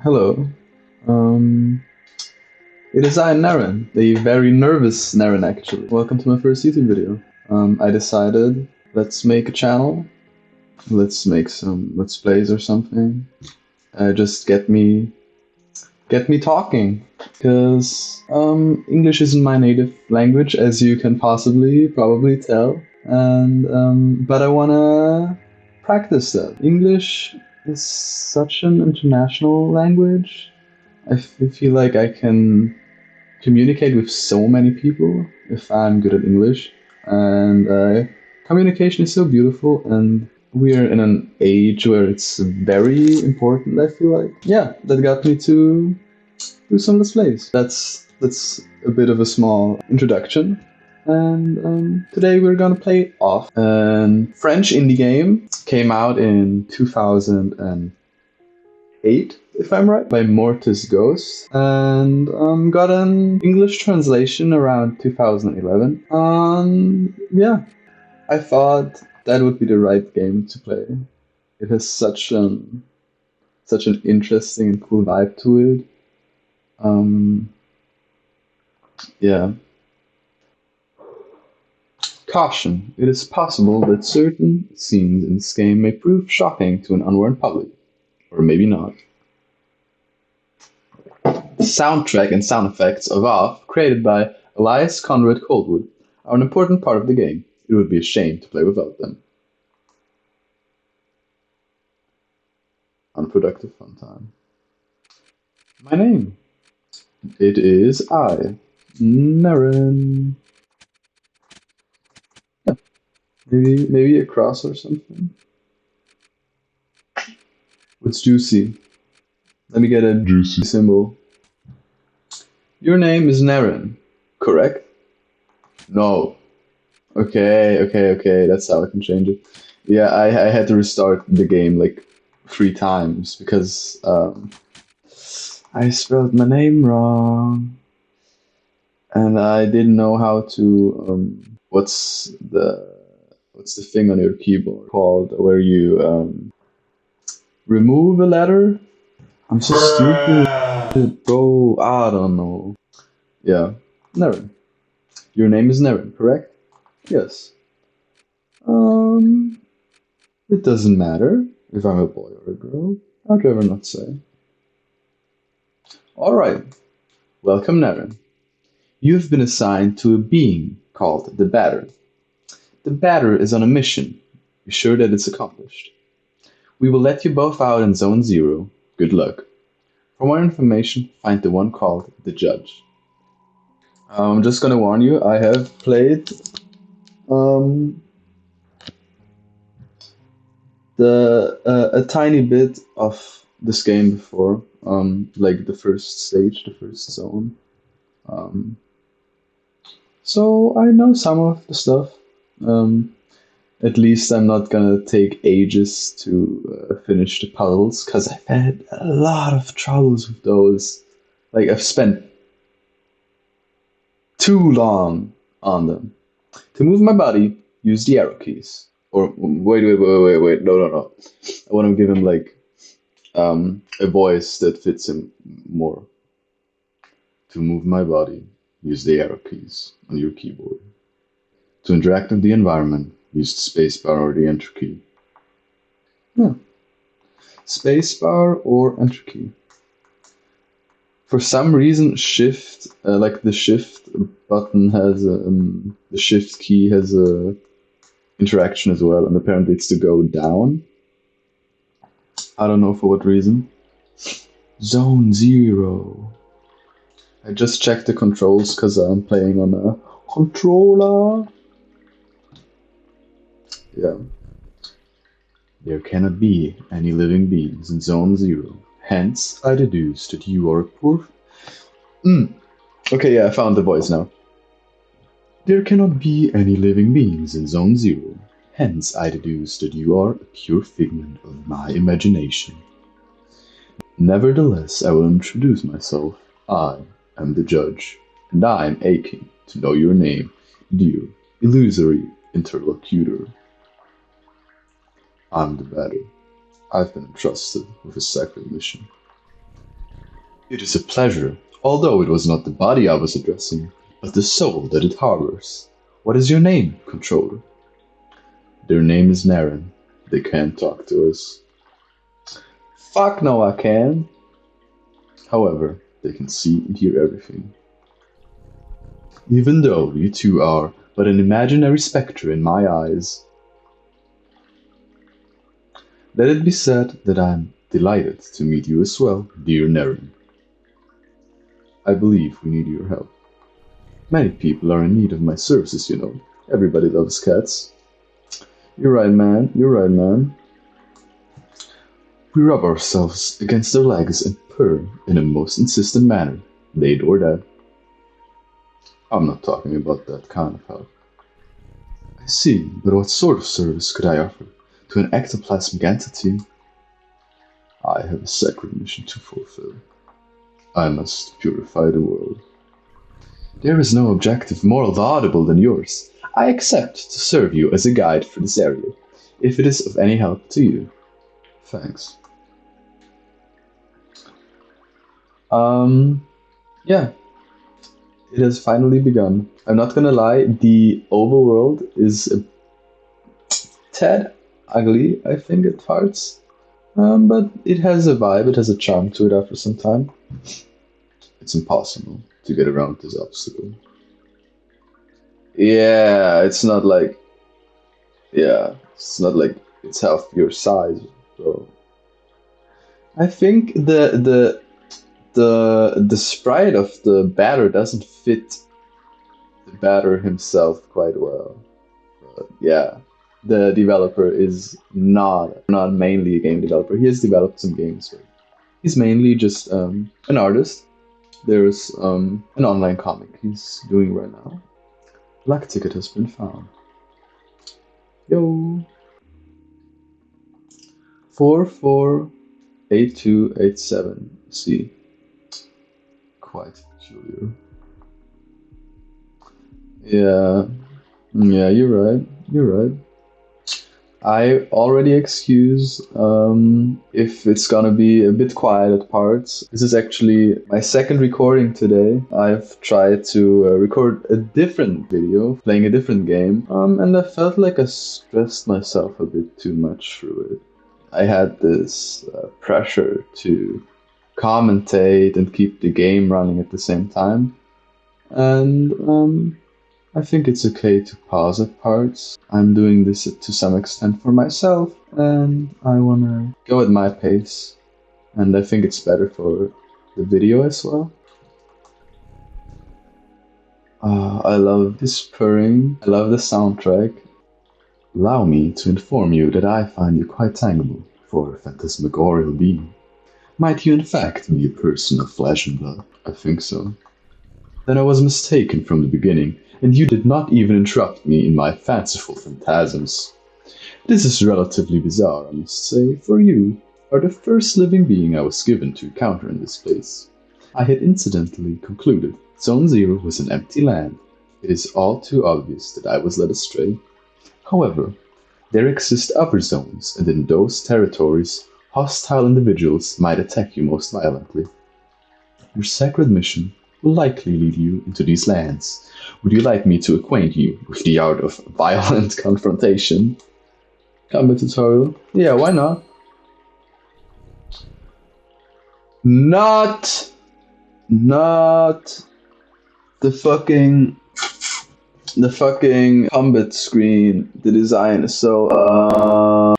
Hello. Um, it is I, Naren, the very nervous Naren, actually. Welcome to my first YouTube video. I decided, let's make a channel. Let's make some Let's Plays or something. Just get me talking. Because English isn't my native language, as you can probably tell. And but I wanna practice that. English is such an international language. Feel like I can communicate with so many people if I'm good at English. And communication is so beautiful, and we're in an age where it's very important, I feel like. Yeah, that got me to do some Let's Plays. That's a bit of a small introduction. And today we're gonna play Off. And French indie game came out in 2008, if I'm right, by Mortis Ghost, and got an English translation around 2011. Yeah, I thought that would be the right game to play. It has such an interesting and cool vibe to it. Yeah. Caution: it is possible that certain scenes in this game may prove shocking to an unwarned public, or maybe not. The soundtrack and sound effects of Off, created by Elias Conrad Coldwood, are an important part of the game. It would be a shame to play without them. Unproductive fun time. My name. It is I, Naren. Yeah, maybe a cross or something. What's juicy? Let me get a juicy symbol. Your name is Naren, correct? No. Okay. That's how I can change it. Yeah, I had to restart the game like 3 times because I spelled my name wrong, and I didn't know how to. What's the thing on your keyboard called where you remove a letter? I'm so stupid, bro. I don't know. Yeah, Naren. Your name is Naren, correct? Yes. Um, it doesn't matter if I'm a boy or a girl. I'd rather not say. Alright, welcome, Naren. You've been assigned to a being called the Batter. The Batter is on a mission. Be sure that it's accomplished. We will let you both out in Zone Zero. Good luck. For more information, find the one called the Judge. I'm just gonna warn you, I have played um, a tiny bit of this game before, like the first stage, the first zone. Um, so I know some of the stuff. Um, at least I'm not gonna take ages to finish the puzzles, because I've had a lot of troubles with those. Like, I've spent too long on them. To move my body, use the arrow keys. Or wait. No. I want to give him like a voice that fits him more. To move my body, use the arrow keys on your keyboard. To interact with the environment, use the spacebar or the enter key. Yeah, spacebar or enter key. For some reason, shift, like the shift button has the shift key has a interaction as well, and apparently it's to go down. I don't know for what reason. Zone Zero. I just checked the controls because I'm playing on a controller. Yeah. There cannot be any living beings in Zone Zero. Hence, I deduce that you are a poor. Okay, yeah, I found the voice now. There cannot be any living beings in Zone Zero. Hence, I deduce that you are a pure figment of my imagination. Nevertheless, I will introduce myself. I am the judge, and I am aching to know your name, dear illusory interlocutor. I'm the Batter. I've been entrusted with a sacred mission. It is a pleasure, although it was not the body I was addressing, but the soul that it harbors. What is your name, controller? Their name is Naren. They can't talk to us. Fuck no, I can. However, they can see and hear everything. Even though you two are but an imaginary spectre in my eyes, let it be said that I am delighted to meet you as well, dear Naren. I believe we need your help. Many people are in need of my services, you know. Everybody loves cats. You're right, man. You're right, man. We rub ourselves against their legs and purr in a most insistent manner. They adore that. I'm not talking about that kind of help. I see, but what sort of service could I offer to an ectoplasmic entity? I have a sacred mission to fulfill. I must purify the world. There is no objective more laudable than yours. I accept to serve you as a guide for this area, if it is of any help to you. Thanks. Yeah. It has finally begun. I'm not gonna lie, the overworld is a tad ugly, I think, at parts. But it has a vibe, it has a charm to it after some time. It's impossible to get around this obstacle. Yeah, it's not like it's half your size, bro. I think the sprite of the batter doesn't fit the batter himself quite well. But yeah, the developer is not mainly a game developer. He has developed some games, but he's mainly just an artist. There's an online comic he's doing right now. Black ticket has been found. Yo. 448287. See. Quite peculiar. Yeah. Yeah, you're right. You're right. I already excuse if it's gonna be a bit quiet at parts. This is actually my second recording today. I've tried to record a different video, playing a different game, and I felt like I stressed myself a bit too much through it. I had this pressure to commentate and keep the game running at the same time, and I think it's okay to pause at parts. I'm doing this to some extent for myself, and I wanna go at my pace. And I think it's better for the video as well. I love this purring. I love the soundtrack. Allow me to inform you that I find you quite tangible for a phantasmagorial being. Might you in fact be a person of flesh and blood? I think so. Then I was mistaken from the beginning, and you did not even interrupt me in my fanciful phantasms. This is relatively bizarre, I must say, for you are the first living being I was given to encounter in this place. I had incidentally concluded Zone Zero was an empty land. It is all too obvious that I was led astray. However, there exist other zones, and in those territories, hostile individuals might attack you most violently. Your sacred mission will likely lead you into these lands. Would you like me to acquaint you with the art of violent confrontation? Combat tutorial? Yeah, why not? Not the fucking combat screen. The design is so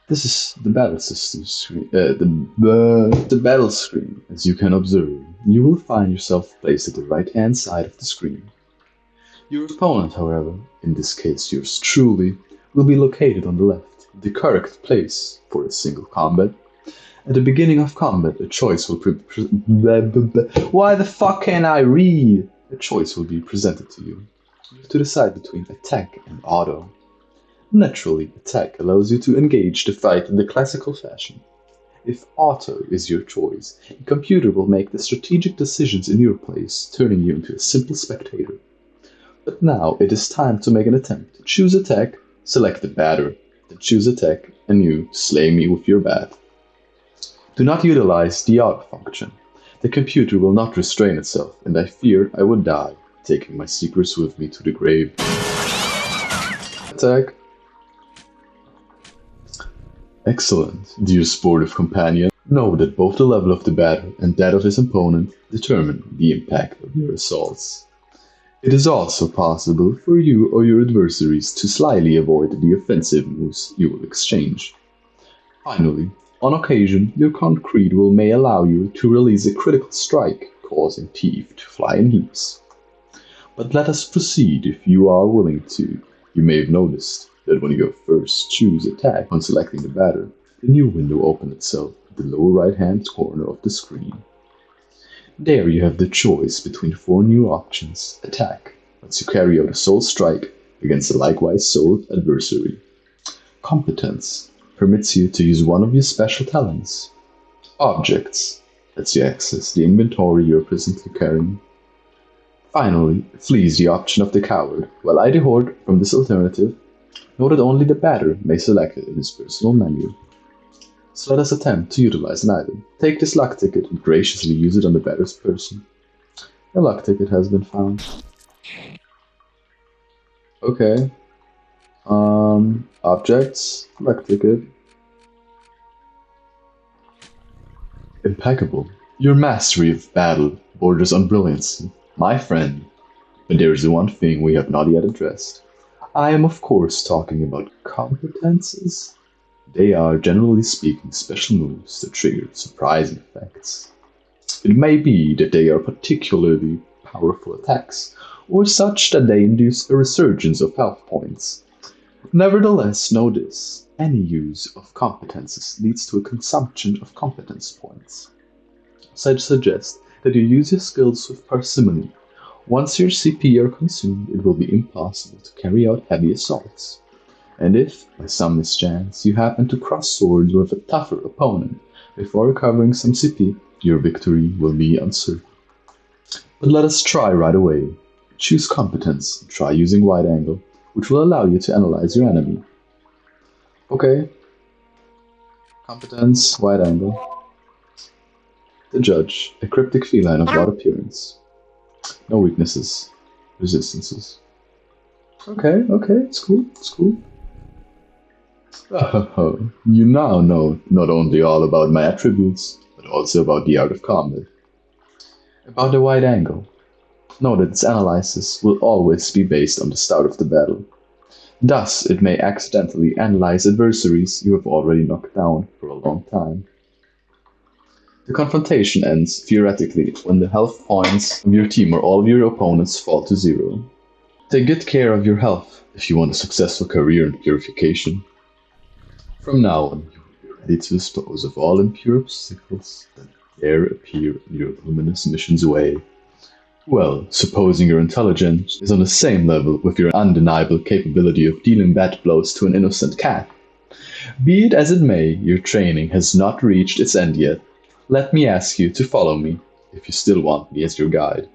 this is the battle system screen. The battle screen. As you can observe, you will find yourself placed at the right-hand side of the screen. Your opponent, however, in this case yours truly, will be located on the left, the correct place for a single combat. At the beginning of combat, a choice will Why the fuck can't I read? A choice will be presented to you. You have to decide between attack and auto. Naturally, attack allows you to engage the fight in the classical fashion. If auto is your choice, the computer will make the strategic decisions in your place, turning you into a simple spectator. But now it is time to make an attempt. Choose attack, select the batter, then choose attack, and you slay me with your bat. Do not utilize the auto function. The computer will not restrain itself, and I fear I would die, taking my secrets with me to the grave. Attack. Excellent, dear sportive companion. Know that both the level of the batter and that of his opponent determine the impact of your assaults. It is also possible for you or your adversaries to slyly avoid the offensive moves you will exchange. Finally, on occasion, your concrete will may allow you to release a critical strike, causing teeth to fly in heaps. But let us proceed if you are willing to. You may have noticed that when you first choose attack on selecting the batter, the new window opens itself at the lower right-hand corner of the screen. There you have the choice between 4 new options. Attack lets you carry out a soul strike against a likewise souled adversary. Competence permits you to use one of your special talents. Objects lets you access the inventory you are presently carrying. Finally, flee is the option of the coward, while I dehorde from this alternative. Know that only the batter may select it in his personal menu. So let us attempt to utilize an item. Take this luck ticket and graciously use it on the batter's person. A luck ticket has been found. Okay. Objects, luck ticket. Impeccable. Your mastery of battle borders on brilliancy, my friend. But there is one thing we have not yet addressed. I am of course talking about competences. They are, generally speaking, special moves that trigger surprising effects. It may be that they are particularly powerful attacks, or such that they induce a resurgence of health points. Nevertheless, know this: any use of competences leads to a consumption of competence points. So I suggest that you use your skills with parsimony. Once your CP are consumed, it will be impossible to carry out heavy assaults. And if, by some mischance, you happen to cross swords with a tougher opponent before recovering some CP, your victory will be uncertain. But let us try right away. Choose competence and try using wide angle, which will allow you to analyze your enemy. Okay. Competence, wide angle. The judge, a cryptic feline of odd appearance. No weaknesses, resistances. Okay, it's cool. You now know not only all about my attributes, but also about the art of combat. About the wide angle. Know that its analysis will always be based on the start of the battle. Thus, it may accidentally analyze adversaries you have already knocked down for a long time. The confrontation ends, theoretically, when the health points of your team or all of your opponents fall to 0. Take good care of your health if you want a successful career in purification. From now on, you will be ready to dispose of all impure obstacles that dare appear in your luminous mission's way. Well, supposing your intelligence is on the same level with your undeniable capability of dealing bad blows to an innocent cat. Be it as it may, your training has not reached its end yet. Let me ask you to follow me, if you still want me as your guide.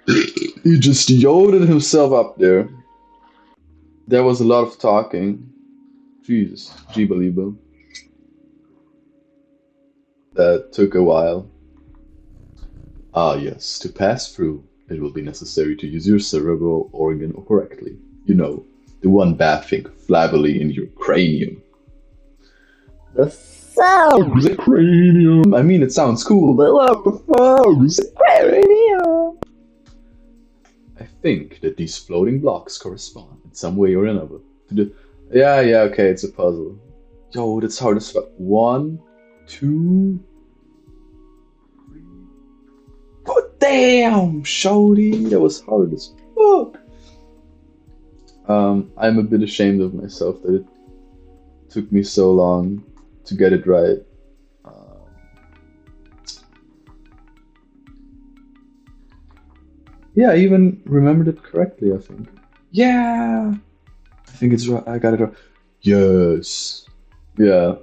He just yoded himself up there. There was a lot of talking. Jesus, Jibbaliba. That took a while. Ah yes, to pass through, it will be necessary to use your cerebral organ correctly. You know, the one bathing flabbily in your cranium. The sounds of cranium. I mean, it sounds cool, but the sounds of cranium. I think that these floating blocks correspond in some way or another to the... Yeah, okay, it's a puzzle. Yo, that's hard as fuck. 1, 2... Oh, damn, shorty, that was hard as fuck. I'm a bit ashamed of myself that it took me so long to get it right. Yeah, I even remembered it correctly, I think. Yeah, I think it's right. I got it right. Yes. Yeah,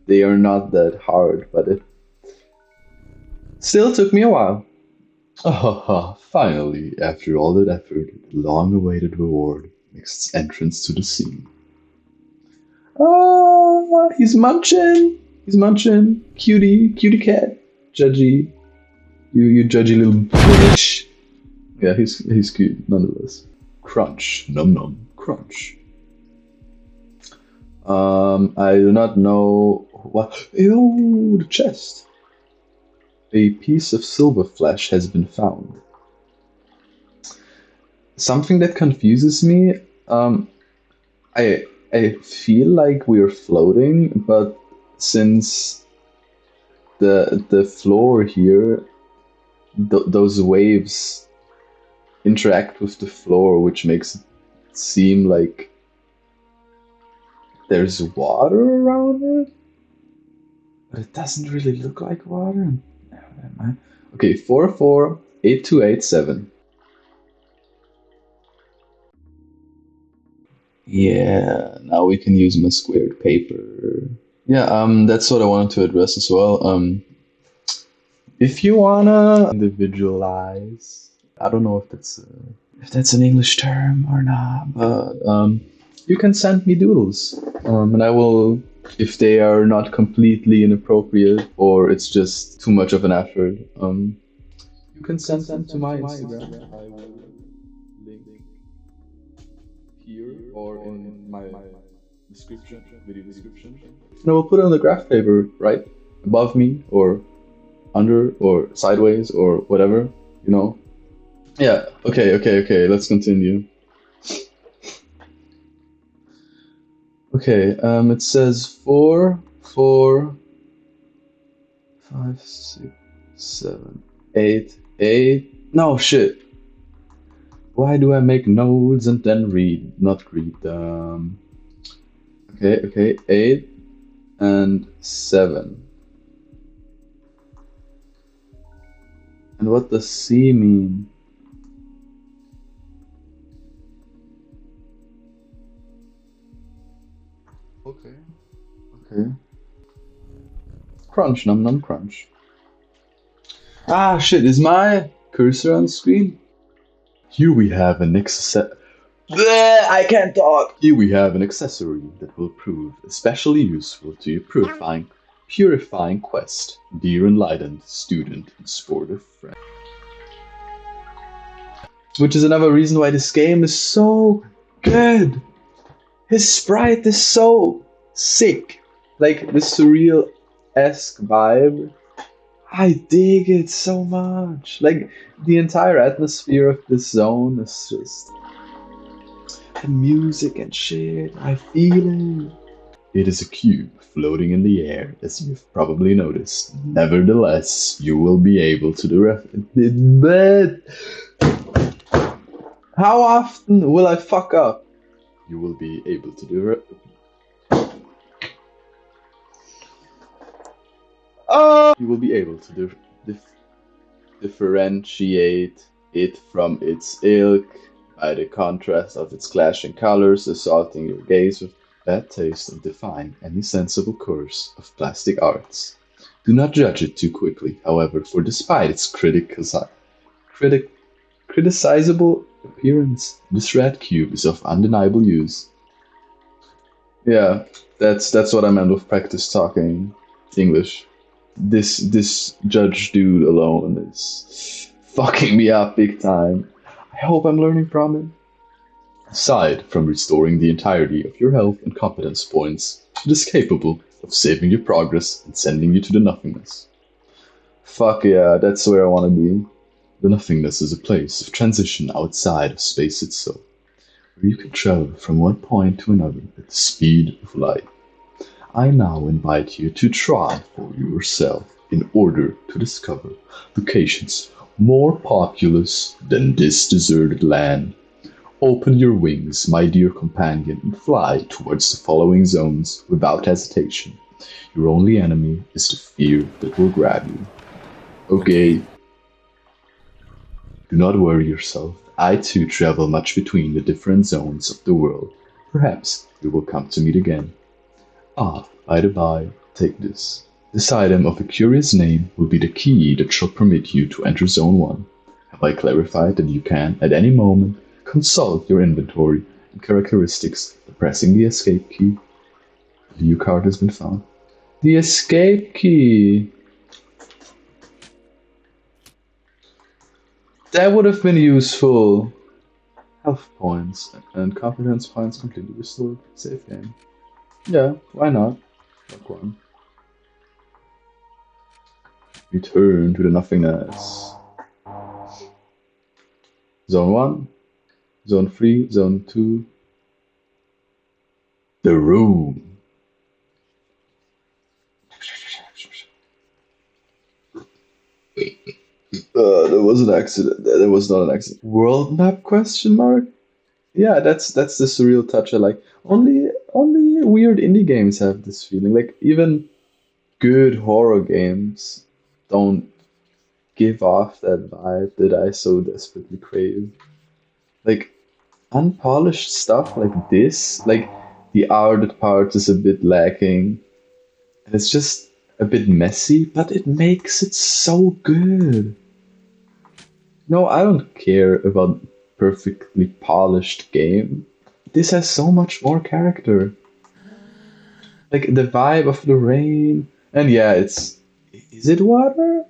they are not that hard, but it still took me a while. Finally, after all that effort, the long-awaited reward makes its entrance to the scene. He's munching. Cutie cat. judgy. You judgy little bitch. Yeah, he's cute nonetheless. Crunch, num num, crunch. I do not know what. Ew, the chest. A piece of silver flesh has been found. Something that confuses me. I feel like we're floating, but since the floor here, those waves interact with the floor, which makes it seem like there's water around it, but it doesn't really look like water. Okay, 448287. Yeah, now we can use my squared paper. Yeah, that's what I wanted to address as well. If you wanna individualize, I don't know if that's an English term or not, but you can send me doodles, and I will, if they are not completely inappropriate or it's just too much of an effort, you can send them to my Instagram. I will link here or in my description, video description. And I will put it on the graph paper right above me or under or sideways or whatever, you know. Yeah, okay, let's continue. Okay, it says 4, 4, 5, 6, 7, 8, 8. No, shit. Why do I make nodes and then not read them? Okay, 8 and 7. And what does C mean? Okay. Crunch, num num crunch. Ah, shit, is my cursor on the screen? Here we have an I can't talk! Here we have an accessory that will prove especially useful to your purifying quest, dear enlightened student and sportive friend. Which is another reason why this game is so good! His sprite is so sick! Like, the surreal-esque vibe. I dig it so much. Like, the entire atmosphere of this zone is just... the music and shit, I feel it. It is a cube floating in the air, as you've probably noticed. Nevertheless, you will be able to but how often will I fuck up? You will be able to do it. You will be able to differentiate it from its ilk by the contrast of its clashing colors, assaulting your gaze with bad taste and defying any sensible course of plastic arts. Do not judge it too quickly, however, for despite its criticizable appearance, this red cube is of undeniable use. Yeah, that's what I meant with practice talking English. This judge dude alone is fucking me up big time. I hope I'm learning from it. Aside from restoring the entirety of your health and competence points, it is capable of saving your progress and sending you to the nothingness. Fuck yeah, that's where I want to be. The nothingness is a place of transition outside of space itself, where you can travel from one point to another at the speed of light. I now invite you to try for yourself in order to discover locations more populous than this deserted land. Open your wings, my dear companion, and fly towards the following zones without hesitation. Your only enemy is the fear that will grab you. Okay. Do not worry yourself. I too travel much between the different zones of the world. Perhaps we will come to meet again. Ah, by the by, take this. This item of a curious name will be the key that shall permit you to enter Zone 1. Have I clarified that you can, at any moment, consult your inventory and characteristics by pressing the escape key? The view card has been found. The escape key! That would have been useful. Health points and confidence points completely restored. Save game. Yeah, why not? Fuck one. Return to the nothingness. Zone 1, Zone 3, Zone 2. The room. That was an accident. That was not an accident. World map question mark? Yeah, that's the surreal touch I like. Only weird indie games have this feeling. Like even good horror games don't give off that vibe that I so desperately crave. Like unpolished stuff like this, like the art part is a bit lacking. And it's just a bit messy, but it makes it so good. No, I don't care about perfectly polished game. This has so much more character. Like the vibe of the rain, and yeah, it's is it water?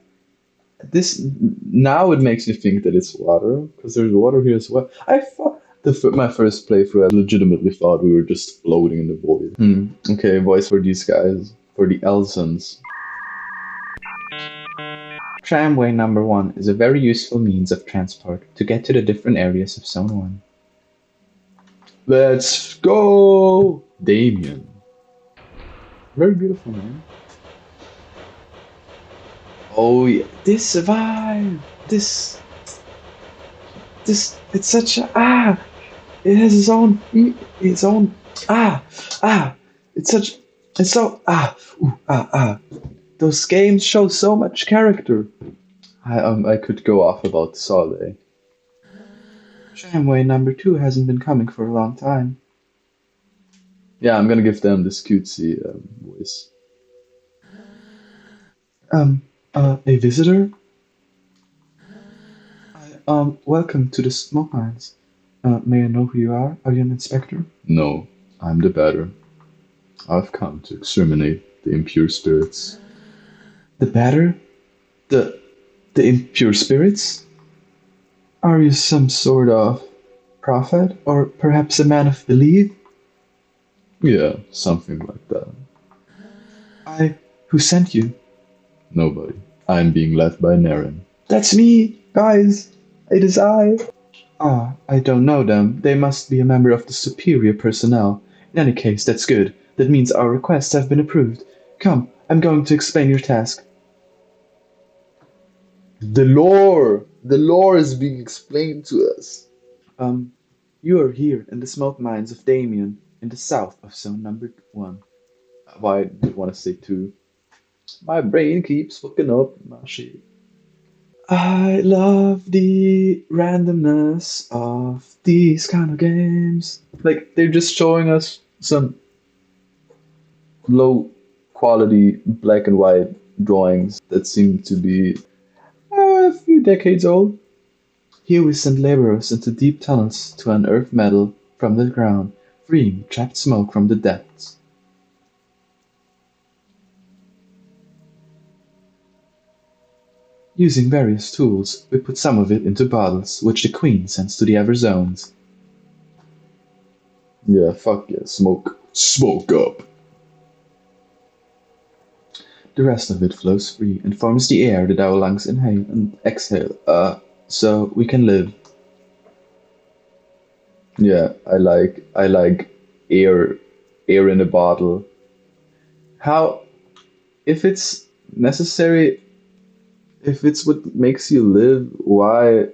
This now it makes me think that it's water because there's water here as well. I thought my first playthrough, I legitimately thought we were just floating in the void. Okay, voice for these guys, for the Elsons. Tramway number 1 is a very useful means of transport to get to the different areas of Zone 1. Let's go! Damien. Very beautiful, man. Oh yeah, this vibe! This, it's such a, it has its own, it's such, it's so, Those games show so much character. I could go off about this all day. Tramway number 2 hasn't been coming for a long time. Yeah, I'm gonna give them this cutesy voice. A visitor? Welcome to the smoke mines. May I know who you are? Are you an inspector? No, I'm the batter. I've come to exterminate the impure spirits. The batter? The impure spirits? Are you some sort of prophet? Or perhaps a man of belief? Yeah, something like that. Who sent you? Nobody. I'm being led by Naren. That's me, guys. It is I. I don't know them. They must be a member of the superior personnel. In any case, that's good. That means our requests have been approved. Come, I'm going to explain your task. The lore! The lore is being explained to us. You are here in the smoke mines of Damien, in the south of Zone number 1. Why do you want to say 2? My brain keeps fucking up my shit. I love the randomness of these kind of games. Like, they're just showing us some low quality black and white drawings that seem to be a few decades old. Here we send laborers into deep tunnels to unearth metal from the ground, freeing trapped smoke from the depths. Using various tools, we put some of it into bottles, which the Queen sends to the other zones. Yeah, fuck yeah, smoke. Smoke up! The rest of it flows free and forms the air that our lungs inhale and exhale, so we can live. Yeah, I like air in a bottle. How, if it's necessary, if it's what makes you live, why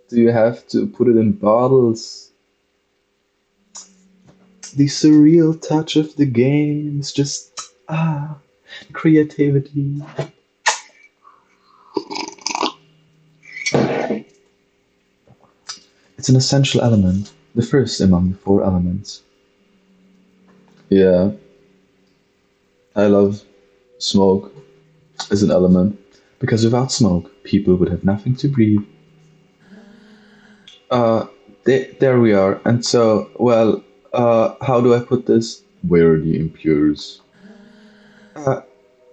do you have to put it in bottles? The surreal touch of the game is just, creativity. It's an essential element, the first among the 4 elements. Yeah, I love smoke as an element, because without smoke, people would have nothing to breathe. There we are. And so, well, how do I put this? Where are the impures?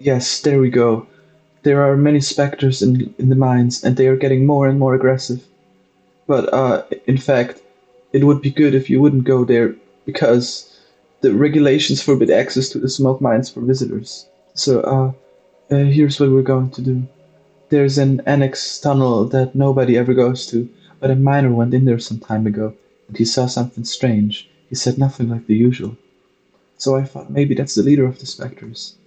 Yes, there we go. There are many specters in the mines, and they are getting more and more aggressive. But in fact, it would be good if you wouldn't go there because the regulations forbid access to the smoke mines for visitors. So here's what we're going to do. There's an annex tunnel that nobody ever goes to, but a miner went in there some time ago, and he saw something strange. He said nothing like the usual. So I thought maybe that's the leader of the specters.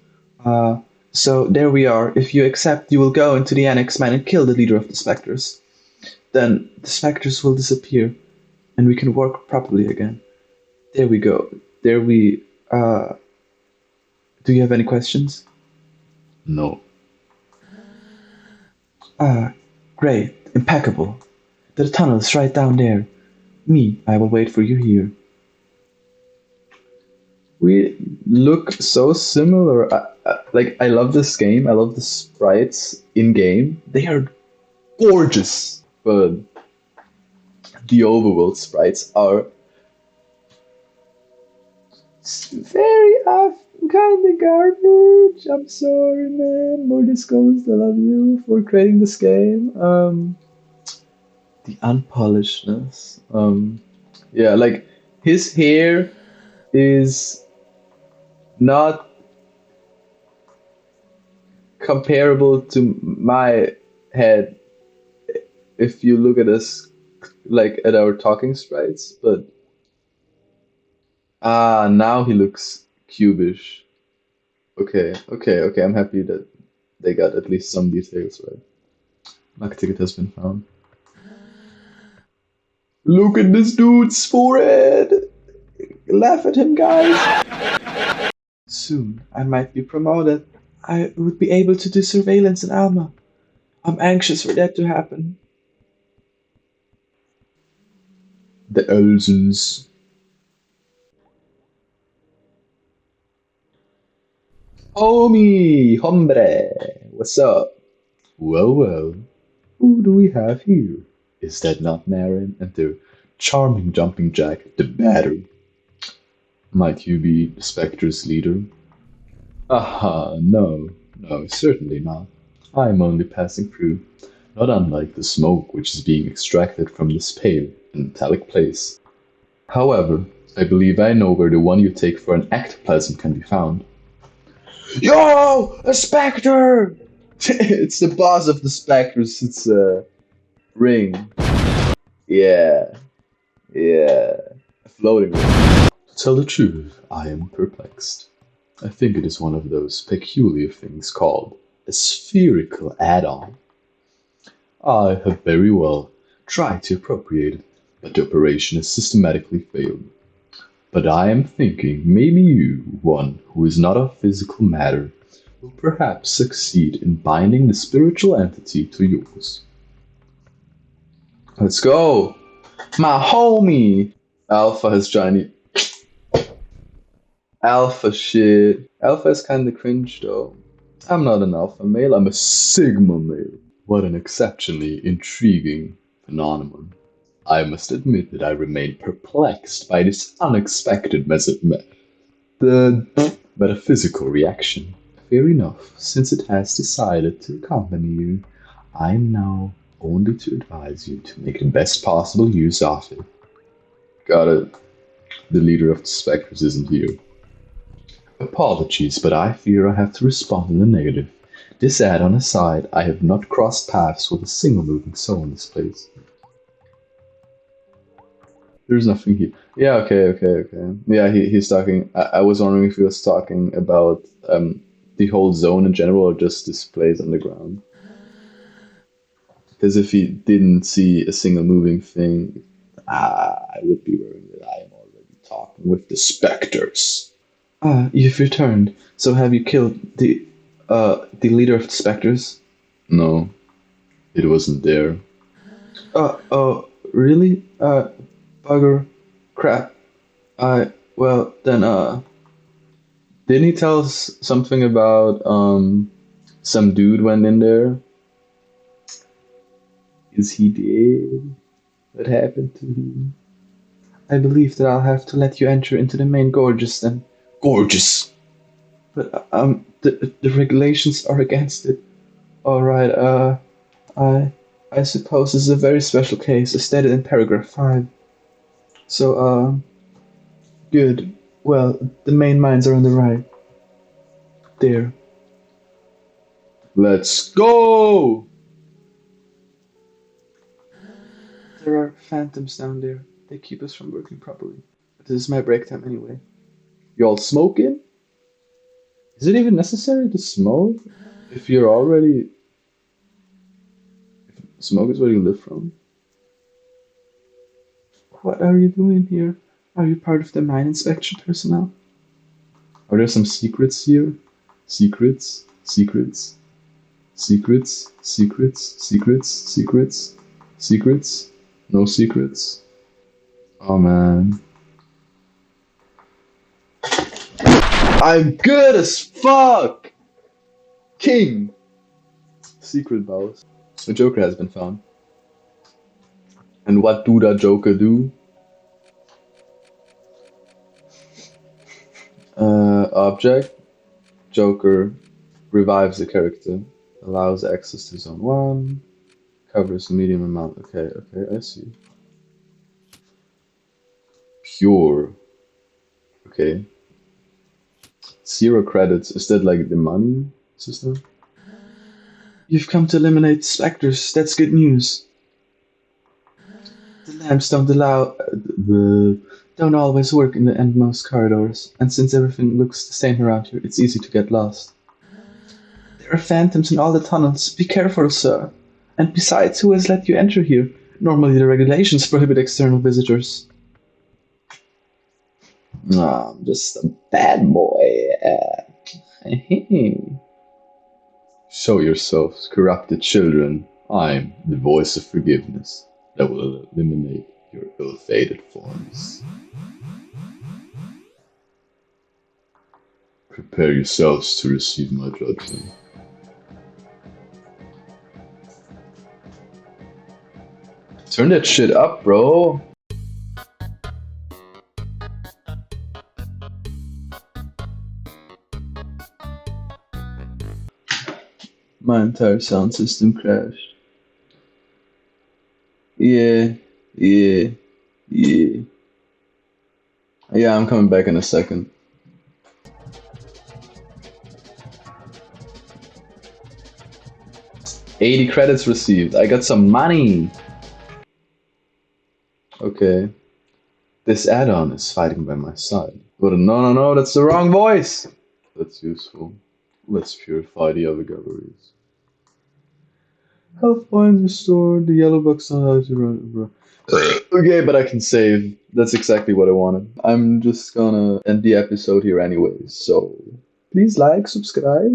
Uh, so there we are. If you accept, you will go into the annex mine and kill the leader of the specters. Then the specters will disappear, and we can work properly again. There we go. There we. Do you have any questions? No. Great. Impeccable. The tunnel is right down there. I will wait for you here. We look so similar. I love this game. I love the sprites in game. They are gorgeous, but the overworld sprites are very often kind of garbage. I'm sorry, man. Mortis Ghost, I love you for creating this game. The unpolishedness. Yeah, like his hair is not comparable to my head if you look at us like at our talking sprites, but now he looks cubish. Okay, I'm happy that they got at least some details right. Luck ticket has been found. Look at this dude's forehead! Laugh at him, guys! Soon, I might be promoted. I would be able to do surveillance in Alma. I'm anxious for that to happen. The Elzens. Hombre, what's up? Well, who do we have here? Is that not Marin and their charming jumping jack, the Battery? Might you be the Spectre's leader? Aha, no, certainly not. I am only passing through, not unlike the smoke which is being extracted from this pale and metallic place. However, I believe I know where the one you take for an ectoplasm can be found. Yo! A Spectre! It's the boss of the Spectres, it's a ring. Yeah. A floating ring. To tell the truth, I am perplexed. I think it is one of those peculiar things called a spherical add-on. I have very well tried to appropriate it, but the operation has systematically failed. But I am thinking maybe you, one who is not of physical matter, will perhaps succeed in binding the spiritual entity to yours. Let's go! My homie! Alpha has joined. Alpha shit. Alpha is kinda cringe though. I'm not an alpha male, I'm a sigma male. What an exceptionally intriguing phenomenon. I must admit that I remain perplexed by this unexpected metaphysical reaction. Fair enough, since it has decided to accompany you, I am now only to advise you to make the best possible use of it. Got it. The leader of the Spectres isn't here. Apologies, but I fear I have to respond in the negative. This add-on aside, I have not crossed paths with a single moving soul in this place. There's nothing here. Yeah, okay. Yeah, he's talking. I was wondering if he was talking about the whole zone in general or just this place on the ground. Because if he didn't see a single moving thing, I would be worried that I am already talking with the Spectres. You've returned. So have you killed the leader of the Spectres? No, it wasn't there. Oh, really? Bugger. Crap. Well, then, didn't he tell us something about, some dude went in there? Is he dead? What happened to him? I believe that I'll have to let you enter into the main gorges then. Gorgeous! But, the regulations are against it. Alright, I suppose this is a very special case, as stated in paragraph 5. So, good. Well, the main mines are on the right. There. Let's go! There are phantoms down there. They keep us from working properly. But this is my break time anyway. You all smoking? Is it even necessary to smoke if you're already... If smoke is where you live from? What are you doing here? Are you part of the mine inspection personnel? Are there some secrets here? Secrets? Secrets? Secrets? Secrets? Secrets? Secrets? Secrets? No secrets? Oh man. I'm good as fuck! King! Secret bows. A Joker has been found. And what do the Joker do? Object. Joker revives the character. Allows access to zone 1. Covers a medium amount. Okay, I see. Pure. Okay. 0 credits. Is that like the money system? You've come to eliminate specters. That's good news. The lamps don't always work in the endmost corridors, and since everything looks the same around here, it's easy to get lost. There are phantoms in all the tunnels. Be careful, sir. And besides, who has let you enter here? Normally the regulations prohibit external visitors. No, I'm just a bad boy. Show yourselves, corrupted children. I'm the voice of forgiveness that will eliminate your ill-fated forms. Prepare yourselves to receive my judgment. Turn that shit up, bro. My entire sound system crashed. Yeah, I'm coming back in a second. $80 credits received. I got some money. Okay. This add-on is fighting by my side. But no, that's the wrong voice. That's useful. Let's purify the other galleries. Health points restored. The yellow box on how to run. Okay, but I can save. That's exactly what I wanted. I'm just gonna end the episode here anyways. So please like, subscribe,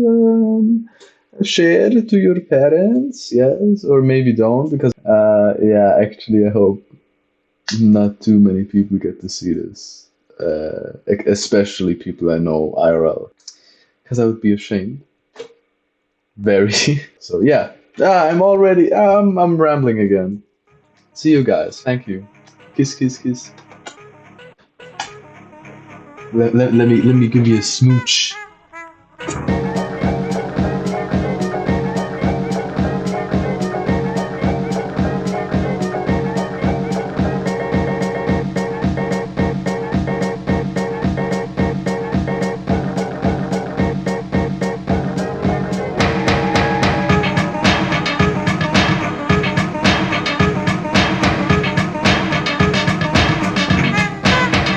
share it to your parents, yes, or maybe don't, because yeah, actually I hope not too many people get to see this, especially people I know IRL, because I would be ashamed. Very. So yeah, I'm rambling again. See you guys. Thank you. Kiss, kiss, kiss. Let me give you a smooch.